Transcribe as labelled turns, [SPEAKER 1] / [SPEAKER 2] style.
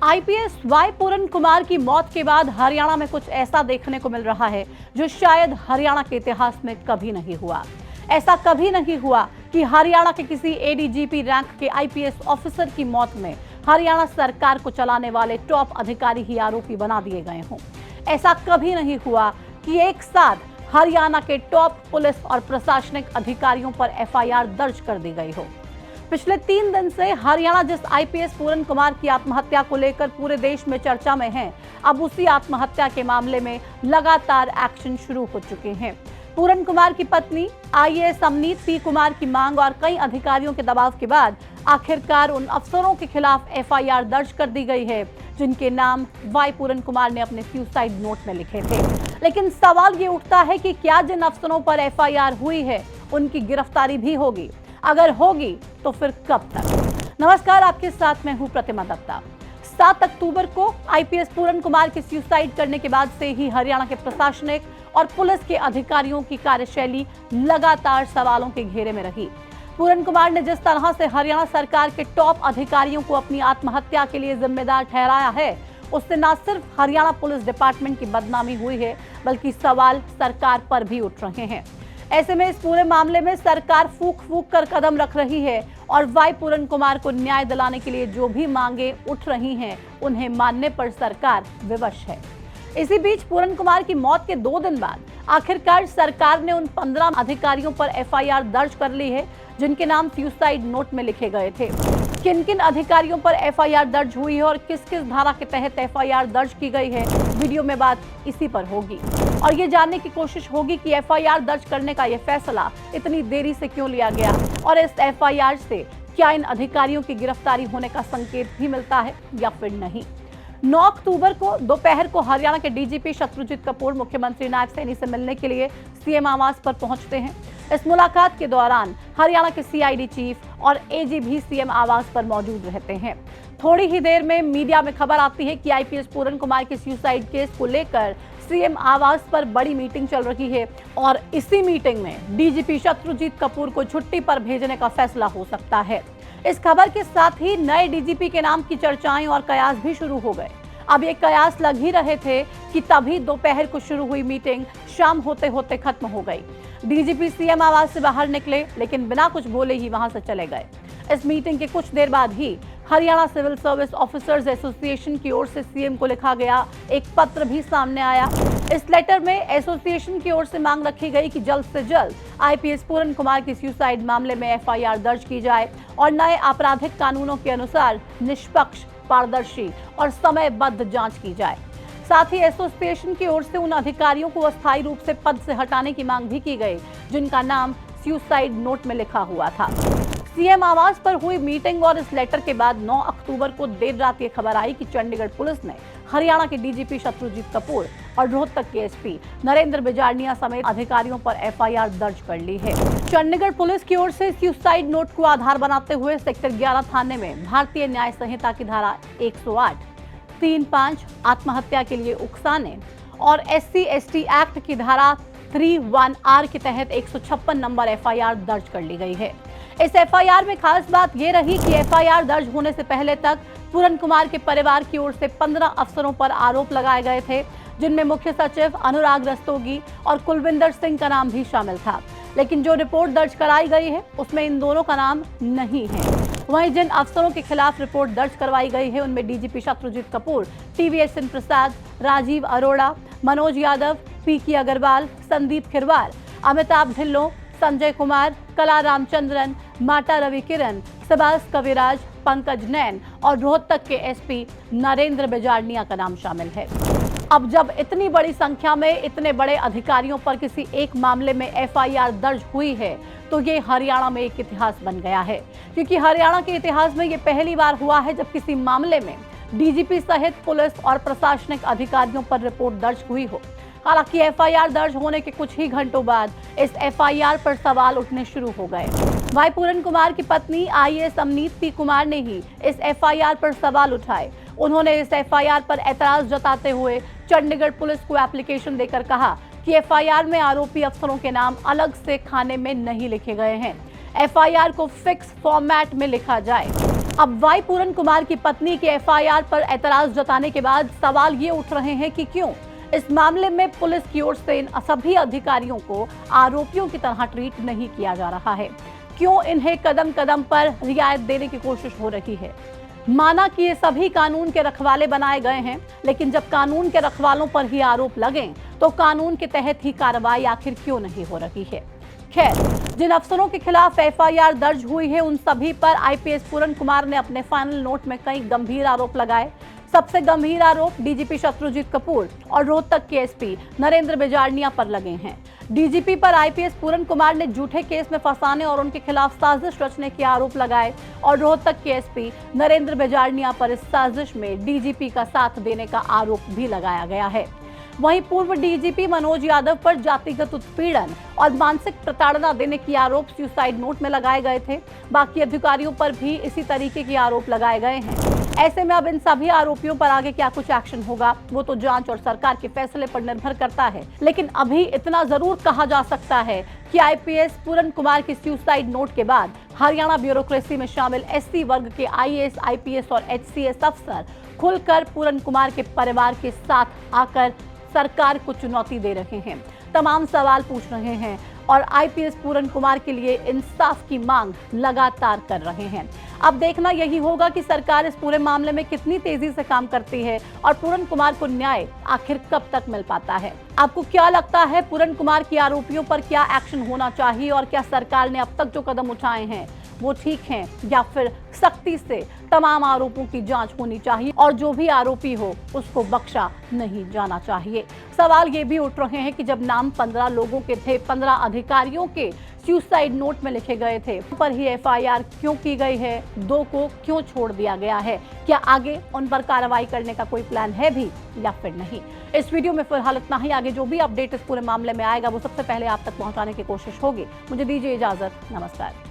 [SPEAKER 1] IPS Y पूरन कुमार की मौत के बाद हरियाणा में कुछ ऐसा देखने को मिल रहा है जो शायद हरियाणा के इतिहास में कभी नहीं हुआ। ऐसा कभी नहीं हुआ कि हरियाणा के किसी एडीजीपी रैंक के आईपीएस ऑफिसर की मौत में हरियाणा सरकार को चलाने वाले टॉप अधिकारी ही आरोपी बना दिए गए हों। ऐसा कभी नहीं हुआ कि एक साथ हरियाणा के टॉप पुलिस और प्रशासनिक अधिकारियों पर एफआईआर दर्ज कर दी गई हो। पिछले 3 दिन से हरियाणा जिस आईपीएस पूरन कुमार की आत्महत्या को लेकर पूरे देश में चर्चा में है, अब उसी आत्महत्या के मामले में लगातार एक्शन शुरू हो चुके हैं। पूरन कुमार की पत्नी आईएएस अमनीत पी कुमार की मांग और कई अधिकारियों के दबाव के बाद आखिरकार उन अफसरों के खिलाफ एफआईआर दर्ज कर दी गई है जिनके नाम वाई पूरन कुमार ने अपने सुसाइड नोट में लिखे थे। लेकिन सवाल ये उठता है कि क्या जिन अफसरों पर एफआईआर हुई है उनकी गिरफ्तारी भी होगी? अगर होगी तो फिर कब तक? नमस्कार, आपके साथ मैं हूं प्रतिमा दत्ता। 7 अक्टूबर को आईपीएस पूरन कुमार के सुसाइड करने के बाद से ही हरियाणा के प्रशासनिक और पुलिस के अधिकारियों की कार्यशैली लगातार सवालों के घेरे में रही। पूरन कुमार ने जिस तरह से हरियाणा सरकार के टॉप अधिकारियों को अपनी आत्महत्या के लिए जिम्मेदार ठहराया है, उससे न सिर्फ हरियाणा पुलिस डिपार्टमेंट की बदनामी हुई है, बल्कि सवाल सरकार पर भी उठ रहे हैं। ऐसे में इस पूरे मामले में सरकार फूंक फूंक कर कदम रख रही है और वाई पूरन कुमार को न्याय दिलाने के लिए जो भी मांगे उठ रही हैं, उन्हें मानने पर सरकार विवश है। इसी बीच पूरन कुमार की मौत के 2 दिन बाद आखिरकार सरकार ने उन 15 अधिकारियों पर एफआईआर दर्ज कर ली है जिनके नाम सुसाइड नोट में लिखे गए थे। किन किन अधिकारियों पर एफआईआर दर्ज हुई है और किस किस धारा के तहत एफआईआर दर्ज की गई है, वीडियो में बात इसी पर होगी और ये जानने की कोशिश होगी कि एफआईआर दर्ज करने का ये फैसला इतनी देरी से क्यों लिया गया और इस एफआईआर से क्या इन अधिकारियों की गिरफ्तारी होने का संकेत भी मिलता है या फिर नहीं। 9 अक्टूबर को दोपहर को हरियाणा के डीजीपी शत्रुजीत कपूर मुख्यमंत्री नायब सैनी से मिलने के लिए सीएम आवास पर पहुंचते हैं। इस मुलाकात के दौरान हरियाणा के सीआईडी चीफ और एजी भी सीएम आवास पर मौजूद रहते हैं। थोड़ी ही देर में मीडिया में खबर आती है कि आईपीएस पूरन कुमार के सुसाइड केस को लेकर सीएम आवास पर बड़ी मीटिंग चल रही है और इसी मीटिंग में डीजीपी शत्रुजीत कपूर को छुट्टी पर भेजने का फैसला हो सकता है। इस खबर के साथ ही नए डीजीपी के नाम की चर्चाएं और कयास भी शुरू हो गए। अब ये कयास लग ही रहे थे कि तभी दोपहर को शुरू हुई मीटिंग शाम होते होते खत्म हो गई। डीजीपी सीएम आवास से बाहर निकले लेकिन बिना कुछ बोले ही वहां से चले गए। इस मीटिंग के कुछ देर बाद ही Haryana civil service officers association की ओर से सीएम को लिखा गया एक पत्र भी सामने आया। इस लेटर में एसोसिएशन की ओर से मांग रखी गई कि जल्द से जल्द आईपीएस पूरन कुमार की सुसाइड मामले में एफआईआर दर्ज की जाए और नए आपराधिक कानूनों के अनुसार निष्पक्ष, पारदर्शी और समयबद्ध जांच की जाए। साथ ही एसोसिएशन की ओर से उन अधिकारियों को अस्थायी रूप से पद से हटाने की मांग भी की गई जिनका नाम सुसाइड नोट में लिखा हुआ था। सीएम आवास पर हुई मीटिंग और इस लेटर के बाद 9 अक्टूबर को देर रात ये खबर आई कि चंडीगढ़ पुलिस ने हरियाणा के डीजीपी शत्रुजीत कपूर और रोहतक के एसपी नरेंद्र बिजारनिया समेत अधिकारियों पर एफआईआर दर्ज कर ली है। चंडीगढ़ पुलिस की ओर से सुसाइड नोट को आधार बनाते हुए सेक्टर 11 थाने में भारतीय न्याय संहिता की धारा 108, 3-5 आत्महत्या के लिए उकसाने और SC/ST एक्ट की धारा 31R के तहत 156 नंबर एफआईआर दर्ज कर ली गई है। इस एफआईआर में खास बात यह रही कि एफआईआर दर्ज होने से पहले तक पूरन कुमार के परिवार की ओर से 15 अफसरों पर आरोप लगाए गए थे, जिनमें मुख्य सचिव अनुराग रस्तोगी और कुलविंदर सिंह का नाम भी शामिल था। लेकिन जो रिपोर्ट दर्ज कराई गई है उसमें इन दोनों का नाम नहीं है। वहीं जिन अफसरों के खिलाफ रिपोर्ट दर्ज करवाई गई है उनमें डीजीपी शत्रुजीत कपूर, TVSN प्रसाद, राजीव अरोड़ा, मनोज यादव, PK अग्रवाल, संदीप खिरवार, अमिताभ ढिल्लों, संजय कुमार, कला रामचंद्रन, माटा रवि किरण, सबास कविराज, पंकज नैन और रोहतक के एसपी नरेंद्र बिजारनिया का नाम शामिल है। अब जब इतनी बड़ी संख्या में इतने बड़े अधिकारियों पर किसी एक मामले में एफआईआर दर्ज हुई है तो ये हरियाणा में एक इतिहास बन गया है, क्योंकि हरियाणा के इतिहास में ये पहली बार हुआ है जब किसी मामले में डीजीपी सहित पुलिस और प्रशासनिक अधिकारियों पर रिपोर्ट दर्ज हुई हो। हालांकि एफआईआर दर्ज होने के कुछ ही घंटों बाद इस एफआईआर पर सवाल उठने शुरू हो गए। वाई पूरन कुमार की पत्नी आईएएस अमनीत पी कुमार ने ही इस एफआईआर पर सवाल उठाए। उन्होंने इस एफआईआर पर ऐतराज जताते हुए चंडीगढ़ पुलिस को एप्लीकेशन देकर कहा कि एफआईआर में आरोपी अफसरों के नाम अलग से खाने में नहीं लिखे गए हैं। एफआईआर को फिक्स फॉर्मेट में लिखा जाए। अब वाई पूरन कुमार की पत्नी के एफआईआर पर ऐतराज जताने के बाद सवाल ये उठ रहे हैं कि क्यों इस मामले में पुलिस की ओर से इन सभी अधिकारियों को आरोपियों की तरह ट्रीट नहीं किया जा रहा है। क्यों इन्हें कदम कदम पर रियायत देने की कोशिश हो रही है। माना कि ये सभी कानून के रखवाले बनाए गए हैं, लेकिन जब कानून के रखवालों पर ही आरोप लगे तो कानून के तहत ही कार्रवाई आखिर क्यों नहीं हो रही है। खैर, जिन अफसरों के खिलाफ एफआईआर दर्ज हुई है उन सभी पर आईपीएस पूरन कुमार ने अपने फाइनल नोट में कई गंभीर आरोप लगाए। सबसे गंभीर आरोप डीजीपी शत्रुजीत कपूर और रोहतक के एसपी नरेंद्र बिजारनिया पर लगे हैं। डीजीपी पर आईपीएस पूरन कुमार ने झूठे केस में फंसाने और उनके खिलाफ साजिश रचने के आरोप लगाए और रोहतक के एसपी नरेंद्र बिजारनिया पर इस साजिश में डीजीपी का साथ देने का आरोप भी लगाया गया है। वहीं पूर्व डीजीपी मनोज यादव पर जातिगत उत्पीड़न और मानसिक प्रताड़ना देने के आरोप सुसाइड नोट में लगाए गए थे। बाकी अधिकारियों पर भी इसी तरीके के आरोप लगाए गए हैं। ऐसे में अब इन सभी आरोपियों पर आगे क्या कुछ एक्शन होगा वो तो जांच और सरकार के फैसले पर निर्भर करता है। लेकिन अभी इतना जरूर कहा जा सकता है कि आईपीएस पूरन कुमार की सुसाइड नोट के बाद हरियाणा ब्यूरोक्रेसी में शामिल एससी वर्ग के आईएएस, आईपीएस और एचसीएस अफसर खुलकर पूरन कुमार के परिवार के साथ आकर सरकार को चुनौती दे रहे हैं, तमाम सवाल पूछ रहे हैं और आईपीएस पूरन कुमार के लिए इंसाफ की मांग लगातार कर रहे हैं। अब देखना यही होगा कि सरकार इस पूरे मामले में कितनी तेजी से काम करती है और पूरन कुमार को न्याय आखिर कब तक मिल पाता है। आपको क्या लगता है, पूरन कुमार की आरोपियों पर क्या एक्शन होना चाहिए और क्या सरकार ने अब तक जो कदम उठाए हैं वो ठीक हैं या फिर सख्ती से तमाम आरोपों की जांच होनी चाहिए और जो भी आरोपी हो उसको बख्शा नहीं जाना चाहिए। सवाल ये भी उठ रहे हैं कि जब नाम 15 लोगों के थे, 15 अधिकारियों के सुसाइड नोट में लिखे गए थे, पर ही एफआईआर क्यों की गई है, 2 को क्यों छोड़ दिया गया है, क्या आगे उन पर कार्रवाई करने का कोई प्लान है भी या फिर नहीं। इस वीडियो में फिलहाल इतना ही। आगे जो भी अपडेट इस पूरे मामले में आएगा वो सबसे पहले आप तक पहुंचाने की कोशिश होगी। मुझे दीजिए इजाजत, नमस्कार।